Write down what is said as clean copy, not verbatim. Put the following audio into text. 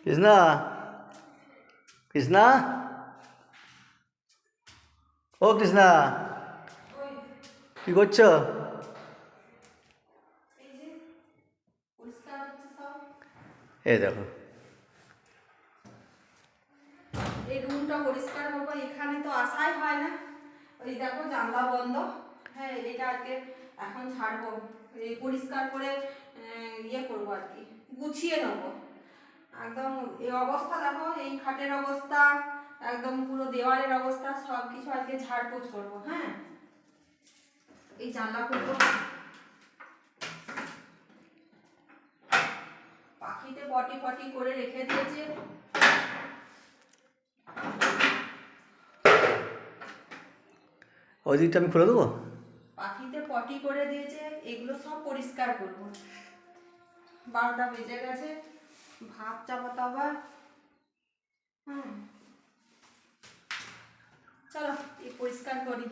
কৃষ্ণা, কৃষ্ণা, ও কৃষ্ণা, কি করছো? এই দেখো, এই রুমটা পরিষ্কার করবো, এখানে তো আসাই হয় না। ওই দেখো জানলা বন্ধ। হ্যাঁ, এটা আজকে এখন ছাড়বো, এই পরিষ্কার করে ইয়ে করবো আর কি, গুছিয়ে নেবো একদম। এই অবস্থা দেখো, এই খাটের অবস্থা, একদম পুরো দেওয়ালের অবস্থা, সব কিছু আজকে ঝাড়পোছ করবো। হ্যাঁ, এই জানলা করবো। পাখিতে পটি পটি করে রেখে দিয়েছে। ওই দিকটা আমি খুলে দেবো। পাখিতে পটি করে দিয়েছে, এগুলো সব পরিষ্কার করবো। 12টা বেজে গেছে, ভাত চাপাতে আবার। চলো এই পরিষ্কার করি।